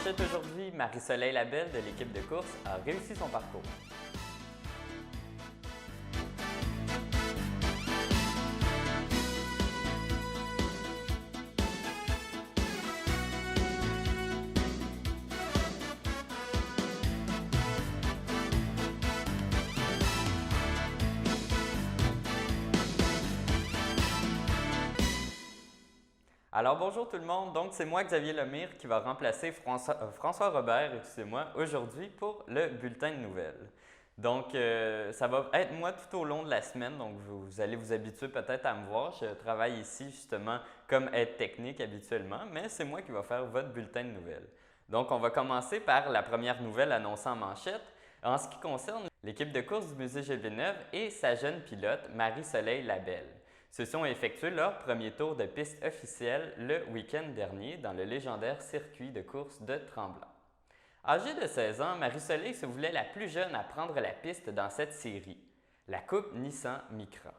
manchette aujourd'hui, Marie-Soleil Labelle de l'équipe de course a réussi son parcours. Alors bonjour tout le monde, donc c'est moi Xavier Lemire qui va remplacer François Robert, excusez-moi, aujourd'hui pour le bulletin de nouvelles. Donc ça va être moi tout au long de la semaine, donc vous allez vous habituer peut-être à me voir. Je travaille ici justement comme aide technique habituellement, mais c'est moi qui va faire votre bulletin de nouvelles. Donc on va commencer par la première nouvelle annoncée en manchette. En ce qui concerne l'équipe de course du Musée Gilles Villeneuve et sa jeune pilote Marie-Soleil Labelle. Ceux-ci ont effectué leur premier tour de piste officiel le week-end dernier dans le légendaire circuit de course de Tremblant. Âgée de 16 ans, Marie-Soleil se voulait la plus jeune à prendre la piste dans cette série, la Coupe Nissan Micra.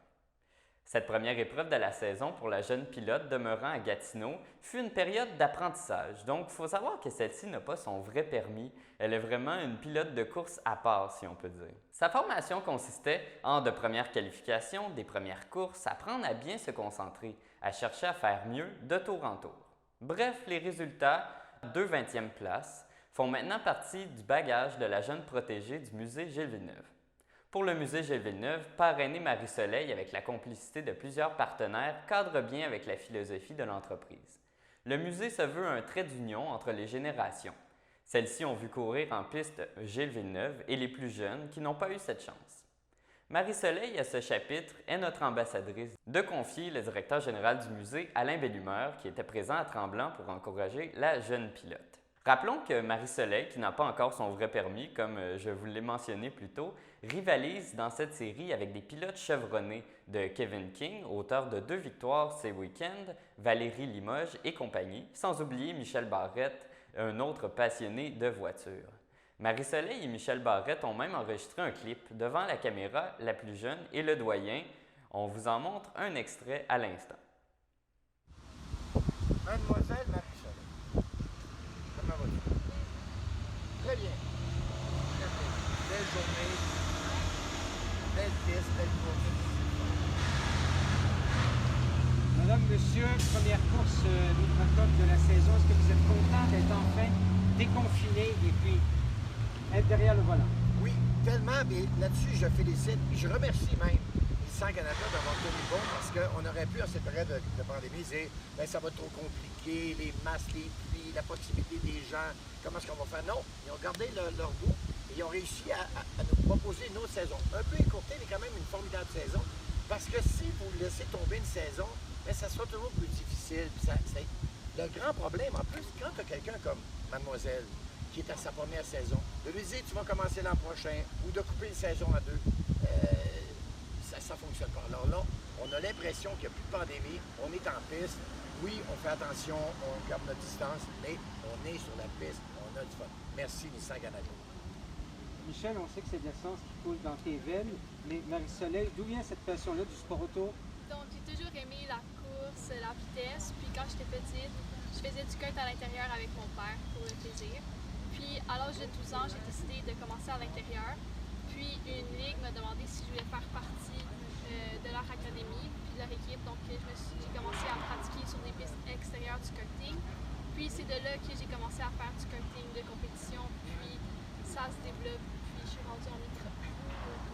Cette première épreuve de la saison pour la jeune pilote demeurant à Gatineau fut une période d'apprentissage, donc il faut savoir que celle-ci n'a pas son vrai permis, elle est vraiment une pilote de course à part si on peut dire. Sa formation consistait en de premières qualifications, des premières courses, apprendre à bien se concentrer, à chercher à faire mieux de tour en tour. Bref, les résultats, 2 20e places, font maintenant partie du bagage de la jeune protégée du musée Gilles Villeneuve. Pour le musée Gilles Villeneuve, parrainer Marie-Soleil avec la complicité de plusieurs partenaires cadre bien avec la philosophie de l'entreprise. Le musée se veut un trait d'union entre les générations. Celles-ci ont vu courir en piste Gilles Villeneuve et les plus jeunes qui n'ont pas eu cette chance. Marie-Soleil, à ce chapitre, est notre ambassadrice de confier le directeur général du musée, Alain Bellumeur, qui était présent à Tremblant pour encourager la jeune pilote. Rappelons que Marie-Soleil, qui n'a pas encore son vrai permis, comme je vous l'ai mentionné plus tôt, rivalise dans cette série avec des pilotes chevronnés de Kevin King, auteur de 2 victoires ces week-ends, Valérie Limoges et compagnie, sans oublier Michel Barrette, un autre passionné de voitures. Marie-Soleil et Michel Barrette ont même enregistré un clip devant la caméra, la plus jeune et le doyen. On vous en montre un extrait à l'instant. Mademoiselle Marie-Soleil, comment vas-tu? Très bien. Très bien. Belle journée, belle piste, belle course. Madame, monsieur, première course micro-cup de la saison. Est-ce que vous êtes content d'être enfin déconfiné et puis être derrière le volant? Oui, tellement, mais là-dessus, je félicite et je remercie même Nissan Canada d'avoir tenu bon parce qu'on aurait pu, en cette période de pandémie, dire ben, ça va être trop compliqué, les masques, les pluies, la proximité des gens, comment est-ce qu'on va faire? Non, ils ont gardé leur goût et ils ont réussi à nous proposer une autre saison. Un peu écourtée, mais quand même une formidable saison. Parce que si vous laissez tomber une saison, bien, ça sera toujours plus difficile. Le grand problème, en plus, quand tu as quelqu'un comme Mademoiselle, qui est à sa première saison, de lui dire tu vas commencer l'an prochain ou de couper une saison à 2, ça ne fonctionne pas. Alors là, on a l'impression qu'il n'y a plus de pandémie, on est en piste, oui, on fait attention, on garde notre distance, mais on est sur la piste, on a du fun. Merci Nissan Canada. Michel, on sait que c'est de l'essence qui coule dans tes veines, mais Marie-Soleil, d'où vient cette passion-là du sport auto? Donc, j'ai toujours aimé la course, la vitesse. Puis, quand j'étais petite, je faisais du kart à l'intérieur avec mon père pour le plaisir. Puis, à l'âge de 12 ans, j'ai décidé de commencer à l'intérieur. Puis, une ligue m'a demandé si je voulais faire partie de leur académie, puis de leur équipe. Donc, j'ai commencé à pratiquer sur des pistes extérieures du karting. Puis, c'est de là que j'ai commencé à faire du karting de compétition. Puis, ça se développe. Puis, je suis rendue en micro.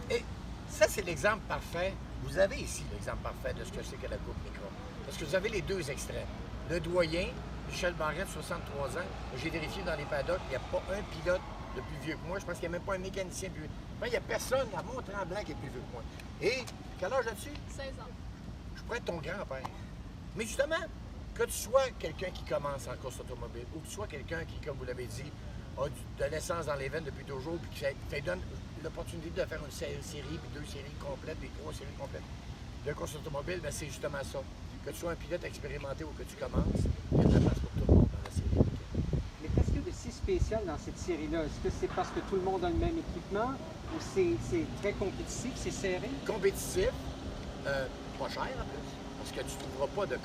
Et ça, c'est l'exemple parfait. Vous avez ici l'exemple parfait de ce que c'est que la Coupe Micro. Parce que vous avez les deux extrêmes. Le doyen, Michel Barrette, 63 ans. J'ai vérifié dans les paddocks, il n'y a pas un pilote de plus vieux que moi. Je pense qu'il n'y a même pas un mécanicien de plus vieux. Enfin, il n'y a personne à Mont-Tremblant qui est plus vieux que moi. Et quel âge as-tu? 16 ans. Je pourrais être ton grand-père. Mais justement, que tu sois quelqu'un qui commence en course automobile ou que tu sois quelqu'un qui, comme vous l'avez dit, a de l'essence dans les veines depuis toujours, puis qui te donne l'opportunité de faire une série, puis 2 séries complètes, puis 3 séries complètes de course automobile, ben c'est justement ça. Que tu sois un pilote expérimenté ou que tu commences, il y a de la place pour tout le monde dans la série. Mais qu'est-ce qu'il y a de si spécial dans cette série-là? Est-ce que c'est parce que tout le monde a le même équipement ou c'est très compétitif, c'est serré? Compétitif, pas cher en plus, parce que tu ne trouveras pas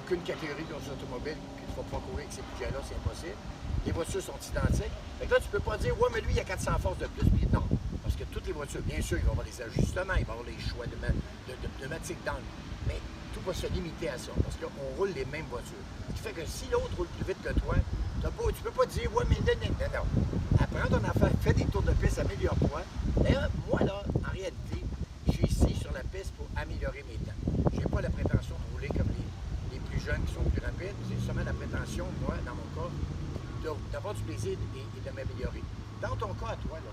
aucune catégorie de course automobile que tu vas pas courir avec ces budgets-là, c'est impossible. les voitures sont identiques. Fait que là, tu peux pas dire, ouais, mais lui, il a 400 forces de plus. Puis non, parce que toutes les voitures, bien sûr, il va y avoir les ajustements, il va y avoir les choix de pneumatiques d'angle. Mais tout va se limiter à ça, parce qu'on roule les mêmes voitures. Ce qui fait que si l'autre roule plus vite que toi, tu peux pas dire, ouais, mais non. Apprends ton affaire, fais des tours de piste, améliore-toi. D'ailleurs, moi, là, en réalité, je suis ici sur la piste pour améliorer mes temps. Je n'ai pas la prétention de rouler comme les plus jeunes qui sont plus rapides. J'ai seulement la prétention, moi, dans mon cas, d'avoir du plaisir et de m'améliorer. Dans ton cas, à toi, là,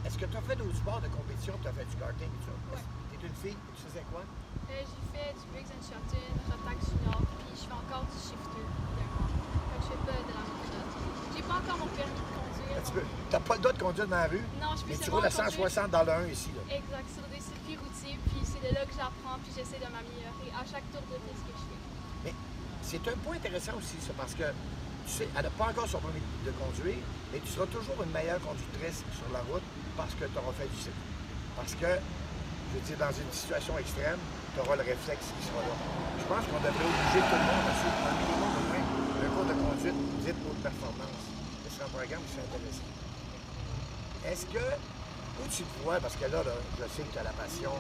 est-ce que tu as fait d'autres sports de compétition? Tu as fait du karting et tout ça? Ouais. Tu es une fille, tu faisais quoi? J'ai fait du Biggs and Shotton, Rotax Junior, puis je fais encore du shifter dernièrement. Fait que je fais pas de la monote. J'ai pas encore mon permis de conduire. Tu n'as pas le droit de conduire dans la rue, Non, je peux mais tu seulement roules à conduire. 160 dans le 1 ici. Là. Exact, sur des circuits routiers, puis c'est de là que j'apprends, puis j'essaie de m'améliorer à chaque tour de piste que je fais. Mais c'est un point intéressant aussi, ça, parce que tu sais, elle n'a pas encore son permis de conduire, mais tu seras toujours une meilleure conductrice sur la route parce que tu auras fait du cycle. Parce que, je veux dire, dans une situation extrême, tu auras le réflexe qui sera là. Je pense qu'on devrait obliger tout le monde à suivre un minimum au moins un cours de conduite dite haute performance. C'est un programme qui serait intéressant. Est-ce que, où tu te vois, parce que là, je sais que tu as la passion,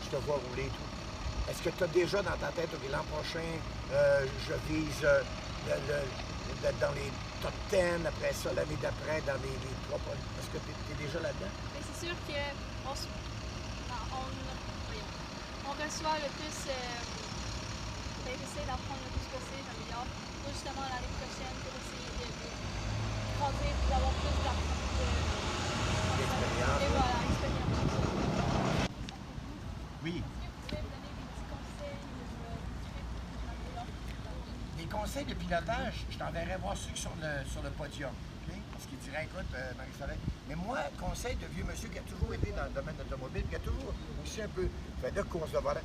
je te vois rouler et tout. Est-ce que tu as déjà dans ta tête, OK, l'an prochain, je vise d'être dans les top 10, après ça, l'année d'après, dans les 3 points. Est-ce que tu es déjà là-dedans? Mais c'est sûr qu'on on reçoit le plus, j'essaie d'apprendre le plus possible, j'améliore, pour justement l'année prochaine, pour essayer de grandir et d'avoir plus D'expérience. Et voilà, expérience. Oui. Est-ce que vous pouvez me donner des petits conseils de m'améliorer? Les conseils de pilotage, je t'enverrai voir ceux qui sont sur le podium. Okay? Parce qu'ils diraient, écoute, Marie-Soleil, mais moi, conseil de vieux monsieur qui a toujours été dans le domaine automobile, qui a toujours aussi un peu fait de course de volant,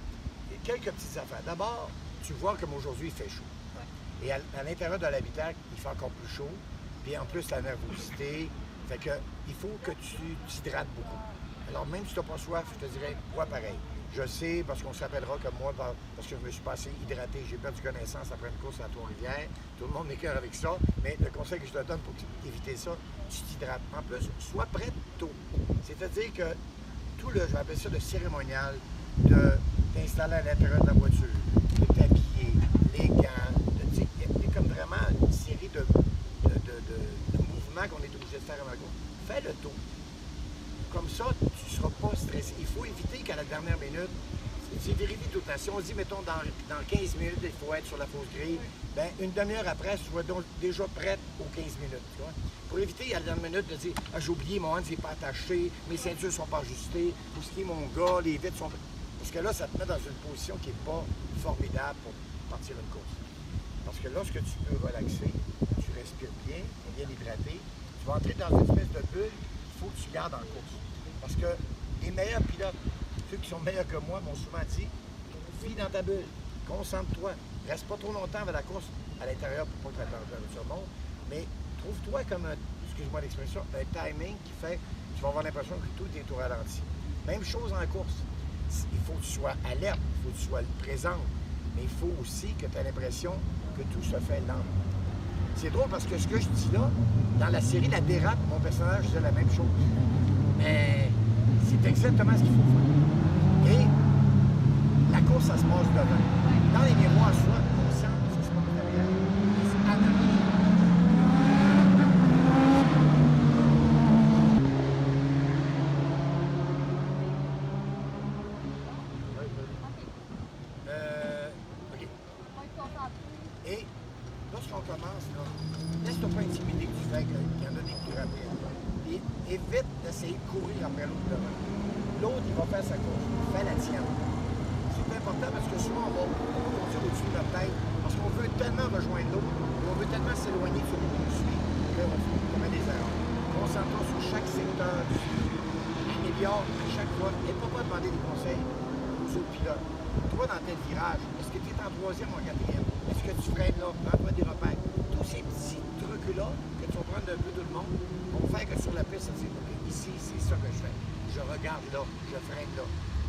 et quelques petites affaires. D'abord, tu vois comme aujourd'hui, il fait chaud. Ouais. Et à l'intérieur de l'habitacle, il fait encore plus chaud. Puis en plus, la nervosité. Fait que il faut que tu t'hydrates beaucoup. Alors même si tu n'as pas soif, je te dirais, bois pareil. Je sais, parce qu'on se rappellera comme moi, parce que je me suis passé hydraté, j'ai perdu connaissance après une course à Trois-Rivières. Tout le monde m'écoeure avec ça, mais le conseil que je te donne pour éviter ça, tu t'hydrates. En plus, sois prêt tôt. C'est-à-dire que tout le, je vais appeler ça le cérémonial, de t'installer à l'intérieur de la voiture, de t'habiller, les gants, il y a comme vraiment une série de mouvements qu'on est obligé de faire avant la course. Fais le tôt. Comme ça, tu ne seras pas stressé. Il faut éviter qu'à la dernière minute, c'est vérifié tout le temps. Si on dit, mettons, dans 15 minutes, il faut être sur la fausse grille, bien, une demi-heure après, tu sois donc déjà prête aux 15 minutes. Tu vois? Pour éviter, à la dernière minute, de dire, ah, j'ai oublié, mon hand n'est pas attaché, mes ceintures ne sont pas ajustées, ou ce qui est mon gars, les vitres sont... Parce que là, ça te met dans une position qui n'est pas formidable pour partir une course. Parce que lorsque tu peux relaxer, tu respires bien, tu es bien hydraté, tu vas entrer dans une espèce de bulle qu'il faut que tu gardes en course. Parce que les meilleurs pilotes, ceux qui sont meilleurs que moi, m'ont souvent dit, vis dans ta bulle, concentre-toi, reste pas trop longtemps avec la course à l'intérieur pour pas que la température monte, mais trouve-toi comme un, excuse-moi l'expression, un timing qui fait que tu vas avoir l'impression que tout est au ralenti. Même chose en course. Il faut que tu sois alerte, il faut que tu sois présente, mais il faut aussi que tu aies l'impression que tout se fait lentement. C'est drôle parce que ce que je dis là, dans la série La Dérape, mon personnage disait la même chose. Mais c'est exactement ce qu'il faut faire. Et la course, ça se passe devant. Dans les miroirs, soit conscient de ce qui se passe derrière, mais c'est en avant. OK. Et lorsqu'on commence, là, laisse-toi pas intimider du fait qu'il y en a des plus rapides. Et évite d'essayer de courir après l'autre devant. L'autre, il va faire sa course. Fais la tienne. C'est important parce que souvent, on va conduire au-dessus de notre tête parce qu'on veut tellement rejoindre l'autre et on veut tellement s'éloigner de celui qu'on suit qu'on commet des erreurs. Concentre-toi sur chaque secteur du circuit. Améliore à chaque fois. Et pas demander des conseils aux autres pilotes. Toi, dans tel virage, est-ce que tu es en troisième ou en quatrième? Est-ce que tu freines là? Prends-toi des repères. Tous ces petits trucs-là que tu vas prendre d'un peu tout le monde vont faire que sur la piste, ça te dit, OK, ici, c'est ça que je fais. Je regarde là, je freine là.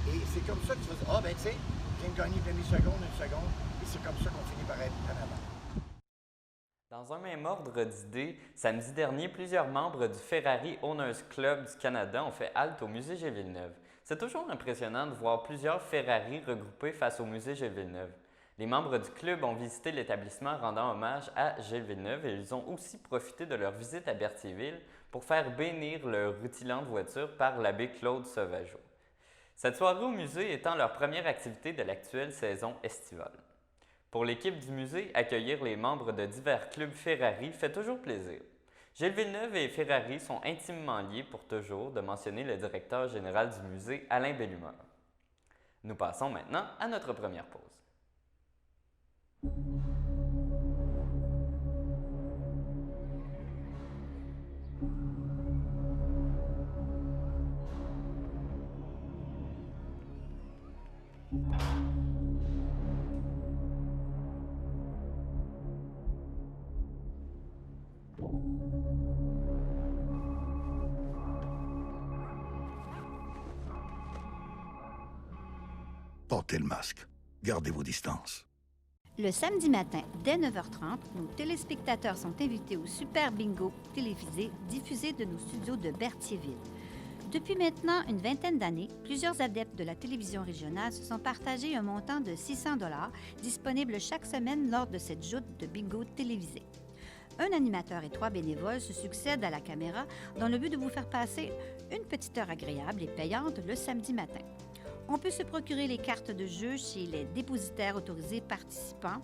Et c'est comme ça que tu vas dire, ah ben tu sais, je viens de gagner une demi-seconde, une seconde, et c'est comme ça qu'on finit par être en avant. Dans un même ordre d'idées, samedi dernier, plusieurs membres du Ferrari Owners Club du Canada ont fait halte au musée Gilles Villeneuve. C'est toujours impressionnant de voir plusieurs Ferrari regroupés face au musée Gilles Villeneuve. Les membres du club ont visité l'établissement rendant hommage à Gilles Villeneuve et ils ont aussi profité de leur visite à Berthierville pour faire bénir leur rutilante voiture par l'abbé Claude Sauvageau. Cette soirée au musée étant leur première activité de l'actuelle saison estivale. Pour l'équipe du musée, accueillir les membres de divers clubs Ferrari fait toujours plaisir. Gilles Villeneuve et Ferrari sont intimement liés pour toujours, de mentionner le directeur général du musée, Alain Bellumeur. Nous passons maintenant à notre première pause. Portez le masque. Gardez vos distances. Le samedi matin, dès 9h30, nos téléspectateurs sont invités au Super Bingo télévisé diffusé de nos studios de Berthierville. Depuis maintenant une vingtaine d'années, plusieurs adeptes de la télévision régionale se sont partagés un montant de 600 $ disponible chaque semaine lors de cette joute de bingo télévisé. Un animateur et 3 bénévoles se succèdent à la caméra dans le but de vous faire passer une petite heure agréable et payante le samedi matin. On peut se procurer les cartes de jeu chez les dépositaires autorisés participants,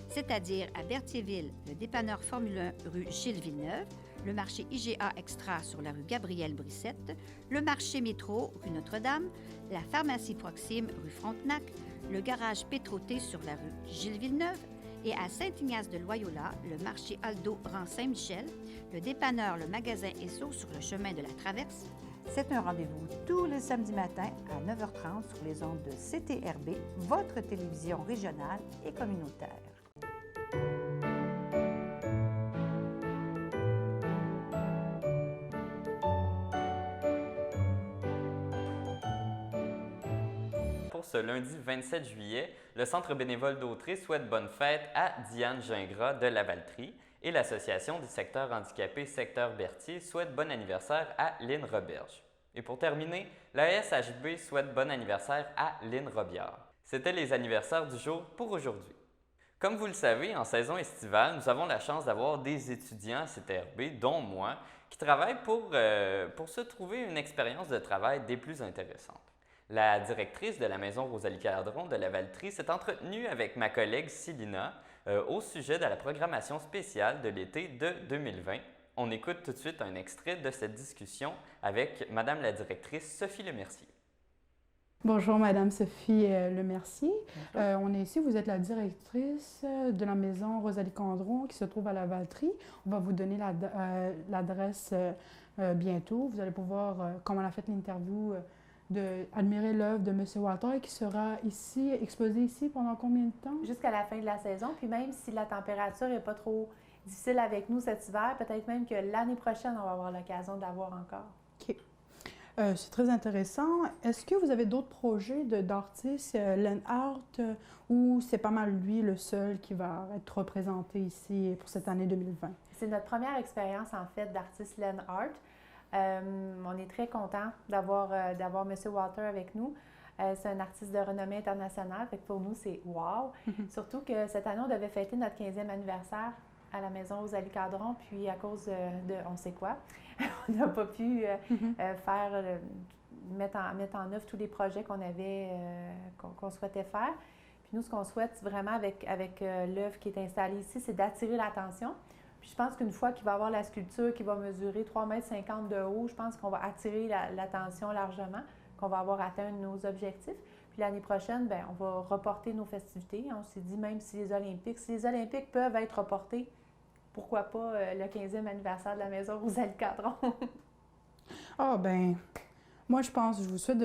c'est-à-dire à Berthierville, le dépanneur Formule 1 rue Gilles Villeneuve, le marché IGA Extra sur la rue Gabrielle Brissette, le marché Métro rue Notre-Dame, la pharmacie Proxime rue Frontenac, le garage Pétroté sur la rue Gilles Villeneuve et à Saint-Ignace de Loyola, le marché Aldo rang Saint-Michel, le dépanneur Le Magasin Esso sur le chemin de la Traverse. C'est un rendez-vous tous les samedis matins à 9h30 sur les ondes de CTRB, votre télévision régionale et communautaire. Pour ce lundi 27 juillet, le Centre bénévole d'Autrey souhaite bonne fête à Diane Gingras de Lavaltrie et l'Association du secteur handicapé Secteur Berthier souhaite bon anniversaire à Lynn Roberge. Et pour terminer, la SHB souhaite bon anniversaire à Lynn Robillard. C'était les anniversaires du jour pour aujourd'hui. Comme vous le savez, en saison estivale, nous avons la chance d'avoir des étudiants à CTRB, dont moi, qui travaillent pour se trouver une expérience de travail des plus intéressantes. La directrice de la maison Rosalie Cadron de Lavaltrie s'est entretenue avec ma collègue Célina au sujet de la programmation spéciale de l'été de 2020. On écoute tout de suite un extrait de cette discussion avec Madame la directrice Sophie Lemercier. Bonjour Madame Sophie Lemercier. On est ici, vous êtes la directrice de la maison Rosalie Cadron qui se trouve à Lavaltrie. On va vous donner l'adresse bientôt. Vous allez pouvoir, comme on a fait l'interview, admirer l'œuvre de M. Walter qui sera ici, exposée ici pendant combien de temps? Jusqu'à la fin de la saison. Puis même si la température n'est pas trop difficile avec nous cet hiver, peut-être même que l'année prochaine, on va avoir l'occasion de la voir encore. OK. C'est très intéressant. Est-ce que vous avez d'autres projets d'artistes, Len Art, ou c'est pas mal lui le seul qui va être représenté ici pour cette année 2020? C'est notre première expérience en fait d'artiste Len Art. On est très content d'avoir M. Walter avec nous. C'est un artiste de renommée internationale, fait que pour nous, c'est wow! Surtout que cette année, on devait fêter notre 15e anniversaire à la maison Rosalie Cadron, puis à cause de on sait quoi, on n'a pas pu mettre en œuvre tous les projets qu'on souhaitait faire. Puis nous, ce qu'on souhaite vraiment avec l'œuvre qui est installée ici, c'est d'attirer l'attention. Puis je pense qu'une fois qu'il va avoir la sculpture qui va mesurer 3,50 m de haut, je pense qu'on va attirer l'attention largement, qu'on va avoir atteint nos objectifs. Puis l'année prochaine, bien, on va reporter nos festivités. On s'est dit, même si les Olympiques peuvent être reportés, pourquoi pas le 15e anniversaire de la maison Rosalie Cadron? Ah, ben, moi, je vous souhaite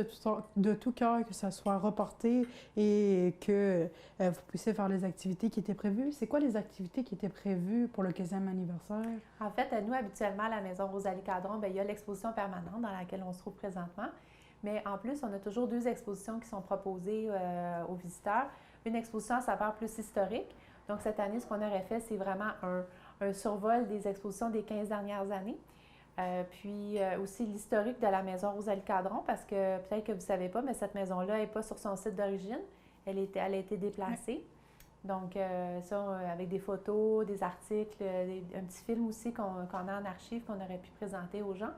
de tout cœur que ça soit reporté et que vous puissiez faire les activités qui étaient prévues. C'est quoi les activités qui étaient prévues pour le 15e anniversaire? En fait, nous, habituellement, à la maison Rosalie Cadron, bien, il y a l'exposition permanente dans laquelle on se trouve présentement. Mais en plus, on a toujours 2 expositions qui sont proposées aux visiteurs. Une exposition à saveur plus historique. Donc, cette année, ce qu'on aurait fait, c'est vraiment un survol des expositions des 15 dernières années. Puis aussi l'historique de la maison Rosalie Cadron, parce que peut-être que vous ne savez pas, mais cette maison-là n'est pas sur son site d'origine. Elle a été déplacée. Donc, ça, avec des photos, des articles, un petit film aussi qu'on a en archive, qu'on aurait pu présenter aux gens.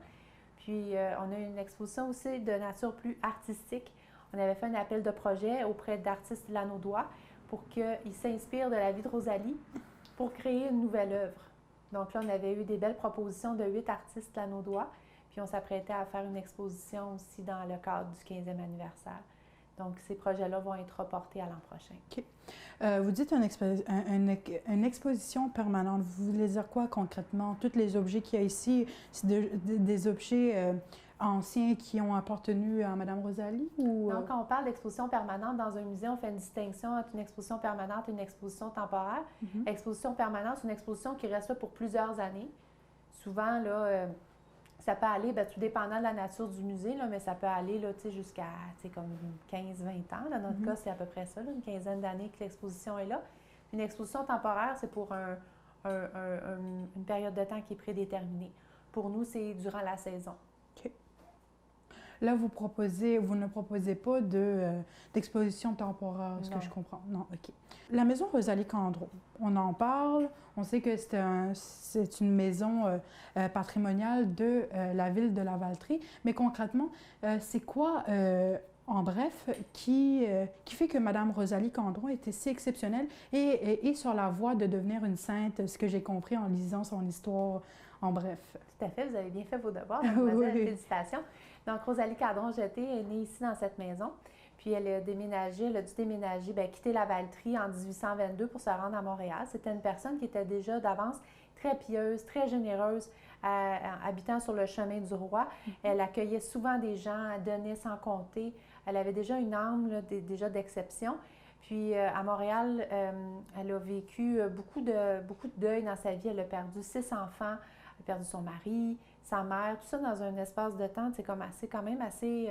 Puis, on a une exposition aussi de nature plus artistique. On avait fait un appel de projet auprès d'artistes lanaudois pour qu'ils s'inspirent de la vie de Rosalie pour créer une nouvelle œuvre. Donc là, on avait eu des belles propositions de 8 artistes lanaudois, puis on s'apprêtait à faire une exposition aussi dans le cadre du 15e anniversaire. Donc, ces projets-là vont être reportés à l'an prochain. OK. Vous dites une exposition permanente. Vous voulez dire quoi concrètement? Tous les objets qu'il y a ici, c'est des objets anciens qui ont appartenu à Mme Rosalie? Ou... Donc, quand on parle d'exposition permanente dans un musée, on fait une distinction entre une exposition permanente et une exposition temporaire. Exposition permanente, c'est une exposition qui reste là pour plusieurs années. Souvent, là, ça peut aller, bien, tout dépendant de la nature du musée, là, mais ça peut aller là, jusqu'à comme 15-20 ans. Dans notre cas, c'est à peu près ça, là, une quinzaine d'années que l'exposition est là. Une exposition temporaire, c'est pour une période de temps qui est prédéterminée. Pour nous, c'est durant la saison. OK. Là, vous ne proposez pas d'exposition temporaire, ce que je comprends. Non, OK. La maison Rosalie Cadron, on en parle, on sait que c'est une maison patrimoniale de la ville de la Valtrie, mais concrètement, c'est quoi, en bref, qui fait que Mme Rosalie Cadron était si exceptionnelle et sur la voie de devenir une sainte, ce que j'ai compris en lisant son histoire, en bref? Tout à fait, vous avez bien fait vos devoirs, mademoiselle, félicitations. Donc, Rosalie Cadron-Jeté est née ici dans cette maison. Puis elle a dû déménager, quitter la Valtrie en 1822 pour se rendre à Montréal. C'était une personne qui était déjà d'avance très pieuse, très généreuse, habitant sur le chemin du roi. Elle accueillait souvent des gens, elle donnait sans compter. Elle avait déjà une âme là, déjà d'exception. Puis à Montréal, elle a vécu beaucoup de deuil dans sa vie. Elle a perdu 6 enfants, elle a perdu son mari, sa mère, tout ça dans un espace de temps, c'est quand même assez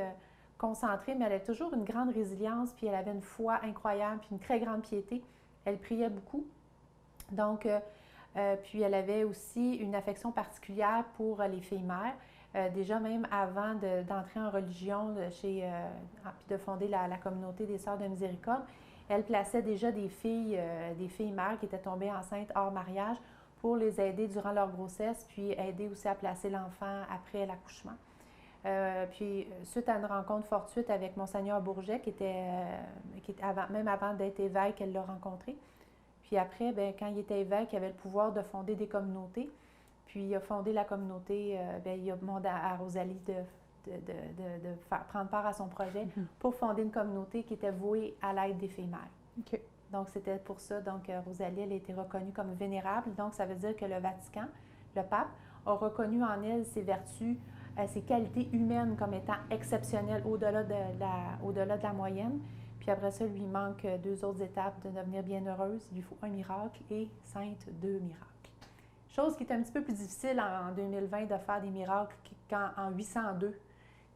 concentré, mais elle avait toujours une grande résilience, puis elle avait une foi incroyable, puis une très grande piété. Elle priait beaucoup. Donc, puis elle avait aussi une affection particulière pour les filles-mères. Déjà même avant d'entrer en religion, puis de fonder la communauté des Sœurs de Miséricorde, elle plaçait déjà des filles-mères qui étaient tombées enceintes hors mariage pour les aider durant leur grossesse, puis aider aussi à placer l'enfant après l'accouchement. Puis, suite à une rencontre fortuite avec Monseigneur Bourget, même avant d'être évêque, elle l'a rencontré. Puis après, bien, quand il était évêque, il avait le pouvoir de fonder des communautés. Puis, il a fondé la communauté, il a demandé à Rosalie de prendre part à son projet pour fonder une communauté qui était vouée à l'aide des filles-mères. OK. Donc, c'était pour ça. Donc, Rosalie, elle a été reconnue comme vénérable. Donc, ça veut dire que le Vatican, le pape, a reconnu en elle ses vertus, ses qualités humaines comme étant exceptionnelles au-delà de la moyenne. Puis après ça, il lui manque 2 autres étapes de devenir bienheureuse. Il lui faut un miracle et sainte 2 miracles. Chose qui est un petit peu plus difficile en 2020 de faire des miracles qu'en 802,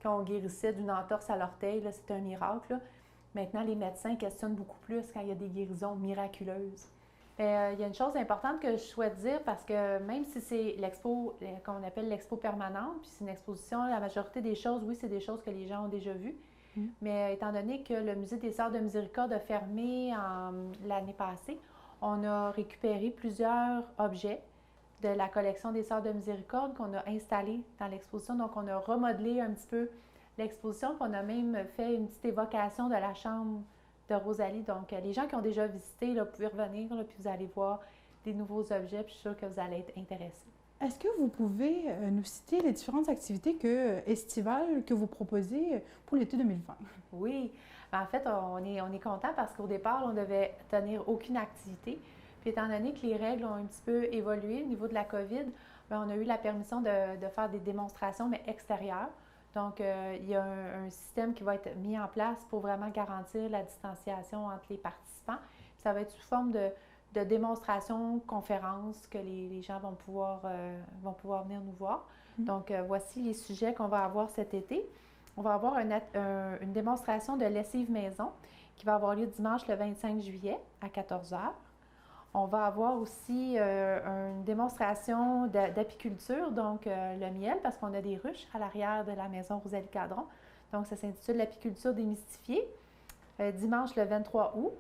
quand on guérissait d'une entorse à l'orteil, c'est un miracle. Là. Maintenant, les médecins questionnent beaucoup plus quand il y a des guérisons miraculeuses. Il y a une chose importante que je souhaite dire, parce que même si c'est l'expo, qu'on appelle l'expo permanente, puis c'est une exposition, la majorité des choses, oui, c'est des choses que les gens ont déjà vues. Mais étant donné que le Musée des Sœurs de Miséricorde a fermé l'année passée, on a récupéré plusieurs objets de la collection des Sœurs de Miséricorde qu'on a installés dans l'exposition. Donc, on a remodelé un petit peu l'exposition, puis on a même fait une petite évocation de la chambre de Rosalie. Donc, les gens qui ont déjà visité, là, vous pouvez revenir, là, puis vous allez voir des nouveaux objets, puis je suis sûre que vous allez être intéressés. Est-ce que vous pouvez nous citer les différentes activités estivales que vous proposez pour l'été 2020? Oui. En fait, on est content parce qu'au départ, on ne devait tenir aucune activité. Puis étant donné que les règles ont un petit peu évolué au niveau de la COVID, bien, on a eu la permission de faire des démonstrations, mais extérieures. Donc, il y a un système qui va être mis en place pour vraiment garantir la distanciation entre les participants. Puis ça va être sous forme de démonstrations, conférences que les gens vont pouvoir venir nous voir. Donc, voici les sujets qu'on va avoir cet été. On va avoir une démonstration de lessive maison qui va avoir lieu dimanche le 25 juillet à 14h. On va avoir aussi une démonstration d'apiculture, donc le miel, parce qu'on a des ruches à l'arrière de la maison Rosalie Cadron. Donc, ça s'intitule l'apiculture démystifiée, dimanche le 23 août.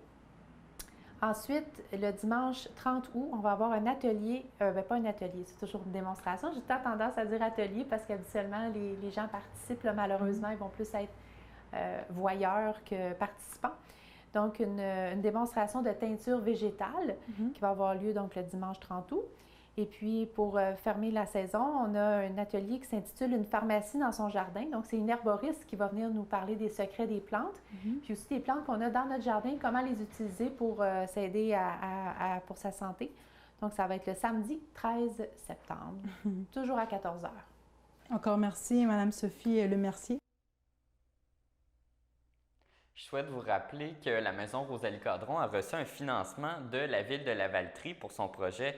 Ensuite, le dimanche 30 août, on va avoir un atelier, pas un atelier, c'est toujours une démonstration. J'ai tendance à dire atelier parce qu'habituellement, les gens participent. Là, malheureusement, ils vont plus être voyeurs que participants. Donc, une démonstration de teinture végétale qui va avoir lieu donc le dimanche 30 août. Et puis, pour fermer la saison, on a un atelier qui s'intitule « Une pharmacie dans son jardin ». Donc, c'est une herboriste qui va venir nous parler des secrets des plantes, puis aussi des plantes qu'on a dans notre jardin, comment les utiliser pour s'aider pour sa santé. Donc, ça va être le samedi 13 septembre, toujours à 14 h. Encore merci, Mme Sophie Lemercier. Je souhaite vous rappeler que la Maison Rosalie Cadron a reçu un financement de la ville de Lavaltrie pour son projet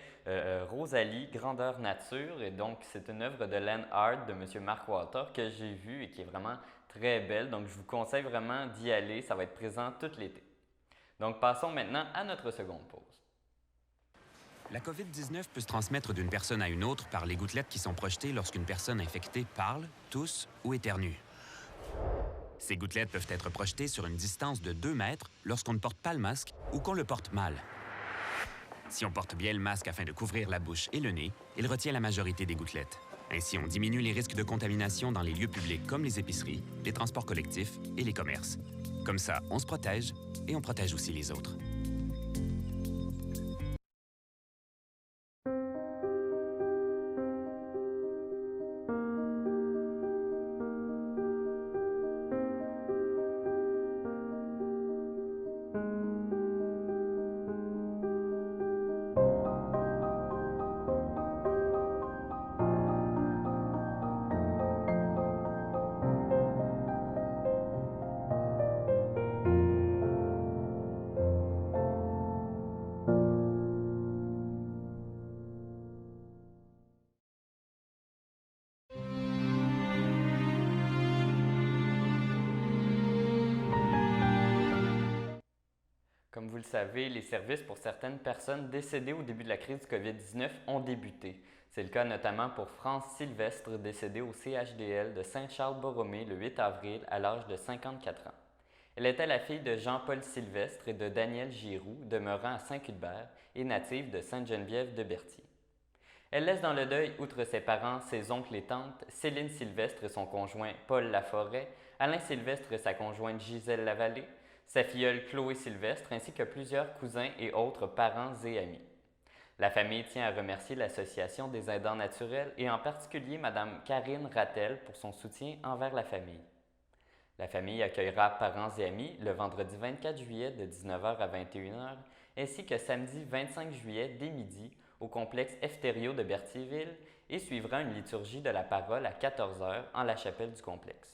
Rosalie Grandeur Nature. Et donc, c'est une œuvre de land art de M. Mark Walter que j'ai vue et qui est vraiment très belle. Donc, je vous conseille vraiment d'y aller. Ça va être présent tout l'été. Donc, passons maintenant à notre seconde pause. La COVID-19 peut se transmettre d'une personne à une autre par les gouttelettes qui sont projetées lorsqu'une personne infectée parle, tousse ou éternue. Ces gouttelettes peuvent être projetées sur une distance de 2 mètres lorsqu'on ne porte pas le masque ou qu'on le porte mal. Si on porte bien le masque afin de couvrir la bouche et le nez, il retient la majorité des gouttelettes. Ainsi, on diminue les risques de contamination dans les lieux publics comme les épiceries, les transports collectifs et les commerces. Comme ça, on se protège et on protège aussi les autres. Comme vous le savez, les services pour certaines personnes décédées au début de la crise du COVID-19 ont débuté. C'est le cas notamment pour France Sylvestre, décédée au CHDL de Saint-Charles-Borromée le 8 avril à l'âge de 54 ans. Elle était la fille de Jean-Paul Sylvestre et de Daniel Giroux, demeurant à Saint-Cuthbert et native de Sainte-Geneviève-de-Berthier. Elle laisse dans le deuil, outre ses parents, ses oncles et tantes, Céline Sylvestre et son conjoint Paul Laforêt, Alain Sylvestre et sa conjointe Gisèle Lavallée, sa filleule Chloé Sylvestre, ainsi que plusieurs cousins et autres parents et amis. La famille tient à remercier l'Association des aidants naturels et en particulier Mme Karine Rattel pour son soutien envers la famille. La famille accueillera parents et amis le vendredi 24 juillet de 19h à 21h, ainsi que samedi 25 juillet dès midi au complexe Efterio de Berthierville et suivra une liturgie de la parole à 14h en la chapelle du complexe.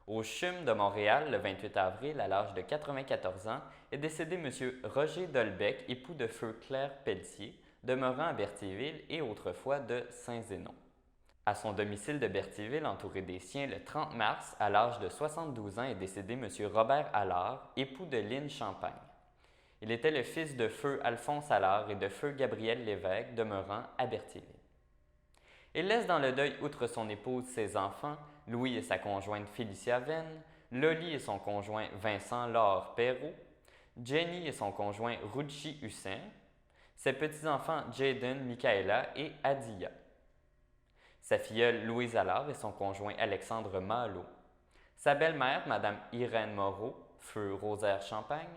Au CHUM de Montréal, le 28 avril, à l'âge de 94 ans, est décédé M. Roger Dolbec, époux de feu Claire Pelletier, demeurant à Berthierville et autrefois de Saint-Zénon. À son domicile de Berthierville, entouré des siens, le 30 mars, à l'âge de 72 ans, est décédé M. Robert Allard, époux de Lynne Champagne. Il était le fils de feu Alphonse Allard et de feu Gabriel Lévesque, demeurant à Berthierville. Il laisse dans le deuil, outre son épouse, ses enfants, Louis et sa conjointe Félicia Venn, Loli et son conjoint Vincent Laure Perrault, Jenny et son conjoint Ruchi Hussein, ses petits-enfants Jaden, Michaela et Adia, sa filleule Louise Allard et son conjoint Alexandre Malo, sa belle-mère, Mme Irène Moreau, feu Rosaire Champagne,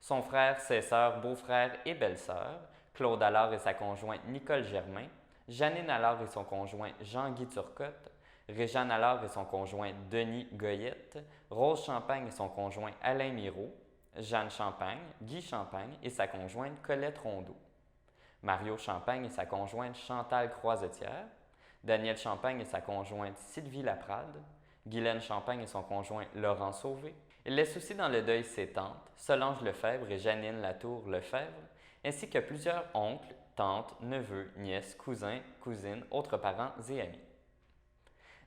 son frère, ses sœurs, beau-frère et belle-sœur, Claude Allard et sa conjointe Nicole Germain, Janine Allard et son conjoint Jean-Guy Turcotte, Réjeanne Allard et son conjoint Denis Goyette, Rose Champagne et son conjoint Alain Mirault, Jeanne Champagne, Guy Champagne et sa conjointe Colette Rondeau, Mario Champagne et sa conjointe Chantal Croisetière, Daniel Champagne et sa conjointe Sylvie Laprade, Guylaine Champagne et son conjoint Laurent Sauvé. Il laisse aussi dans le deuil ses tantes, Solange Lefebvre et Janine Latour-Lefebvre, ainsi que plusieurs oncles, tantes, neveux, nièces, cousins, cousines, autres parents et amis.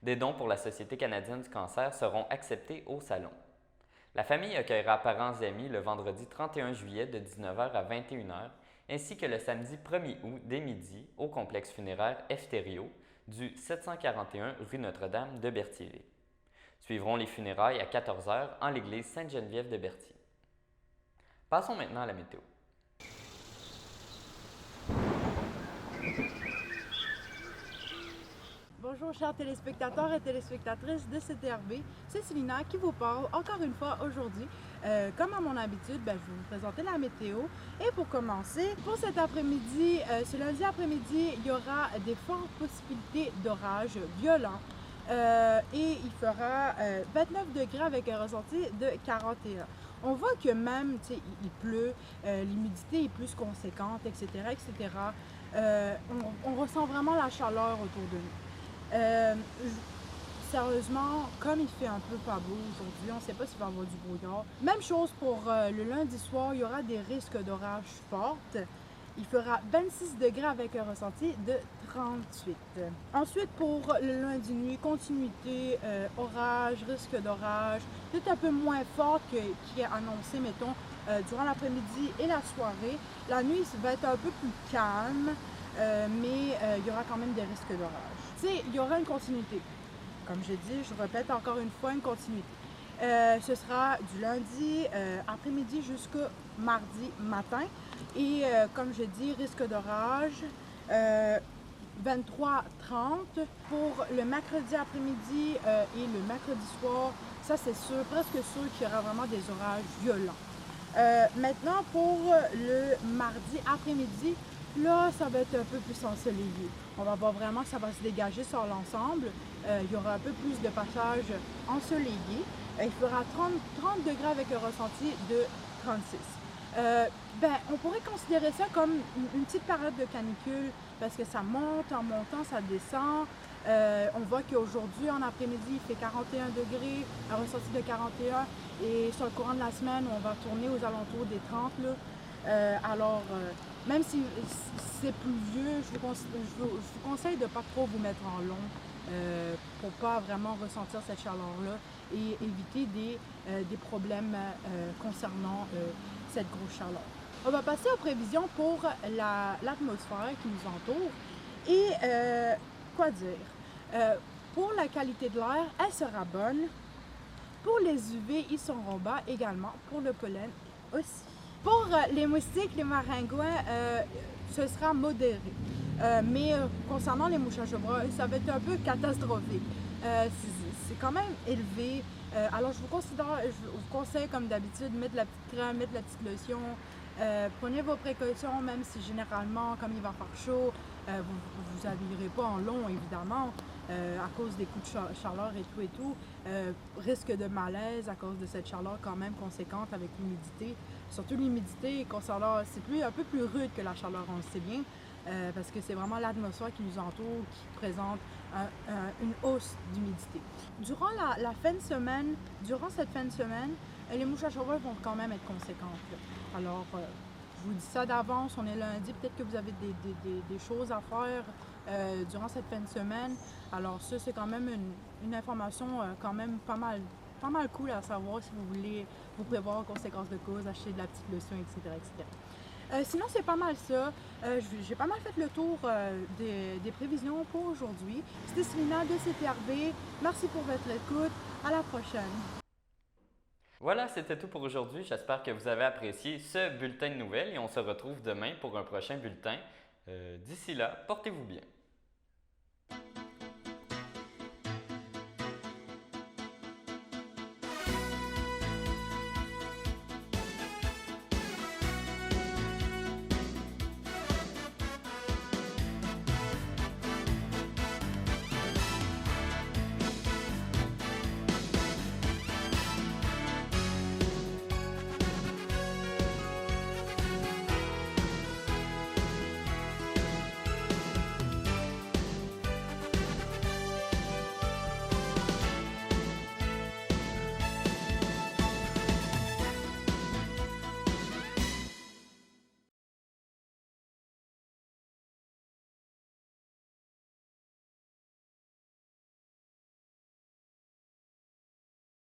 Des dons pour la Société canadienne du cancer seront acceptés au salon. La famille accueillera parents et amis le vendredi 31 juillet de 19h à 21h, ainsi que le samedi 1er août dès midi au complexe funéraire Efterio du 741 rue Notre-Dame de Berthierville. Suivront les funérailles à 14h en l'église Sainte-Geneviève de Berthier. Passons maintenant à la météo. Bonjour chers téléspectateurs et téléspectatrices de CTRB, c'est Célina qui vous parle encore une fois aujourd'hui. Comme à mon habitude, je vais vous présenter la météo. Et pour commencer, pour cet après-midi, ce lundi après-midi, il y aura des fortes possibilités d'orages violents. Et il fera 29 degrés avec un ressenti de 41. On voit que même, il pleut, l'humidité est plus conséquente, etc., etc. On ressent vraiment la chaleur autour de nous. Sérieusement, comme il fait un peu pas beau aujourd'hui, on ne sait pas s'il va y avoir du brouillard. Même chose pour le lundi soir, il y aura des risques d'orage fortes. Il fera 26 degrés avec un ressenti de 38. Ensuite, pour le lundi nuit, continuité, orage, risque d'orage, tout un peu moins fort qui est annoncé, mettons, durant l'après-midi et la soirée. La nuit, ça va être un peu plus calme, mais il y aura quand même des risques d'orage. Il y aura une continuité. Comme j'ai dit, je répète encore une fois, une continuité. Ce sera du lundi après-midi jusqu'au mardi matin. Et comme je dis, risque d'orage 23-30 pour le mercredi après-midi et le mercredi soir. Ça, c'est sûr, presque sûr qu'il y aura vraiment des orages violents. Maintenant, pour le mardi après-midi, là, ça va être un peu plus ensoleillé. On va voir vraiment que ça va se dégager sur l'ensemble. Il y aura un peu plus de passages ensoleillés. Il fera 30 degrés avec un ressenti de 36. On pourrait considérer ça comme une petite période de canicule parce que ça monte, en montant, ça descend. On voit qu'aujourd'hui, en après-midi, il fait 41 degrés, un ressenti de 41. Et sur le courant de la semaine, on va tourner aux alentours des 30. Là. Même si c'est pluvieux, je vous conseille de ne pas trop vous mettre en long pour ne pas vraiment ressentir cette chaleur-là et éviter des problèmes concernant cette grosse chaleur. On va passer aux prévisions pour l'atmosphère qui nous entoure. Et quoi dire? Pour la qualité de l'air, elle sera bonne. Pour les UV, ils seront bas également. Pour le pollen aussi. Pour les moustiques, les maringouins, ce sera modéré. Mais concernant les mouches à chevreuil, ça va être un peu catastrophique. C'est quand même élevé. Alors je vous conseille comme d'habitude, mettre la petite crème, mettre la petite lotion. Prenez vos précautions, même si généralement, comme il va faire chaud, vous vous habillerez pas en long, évidemment, à cause des coups de chaleur et tout. Risque de malaise à cause de cette chaleur quand même conséquente avec l'humidité. Surtout l'humidité, c'est un peu plus rude que la chaleur, on le sait bien, parce que c'est vraiment l'atmosphère qui nous entoure qui présente une hausse d'humidité. Durant cette fin de semaine, les mouches à chevreuil vont quand même être conséquentes. Alors, je vous dis ça d'avance, on est lundi, peut-être que vous avez des choses à faire durant cette fin de semaine. Alors ça, c'est quand même une information quand même pas mal cool à savoir si vous voulez vous prévoir aux conséquences de cause, acheter de la petite lotion, etc. etc. Sinon, c'est pas mal ça. J'ai pas mal fait le tour des prévisions pour aujourd'hui. C'était Célina de CTRB. Merci pour votre écoute. À la prochaine. Voilà, c'était tout pour aujourd'hui. J'espère que vous avez apprécié ce bulletin de nouvelles et on se retrouve demain pour un prochain bulletin. D'ici là, portez-vous bien.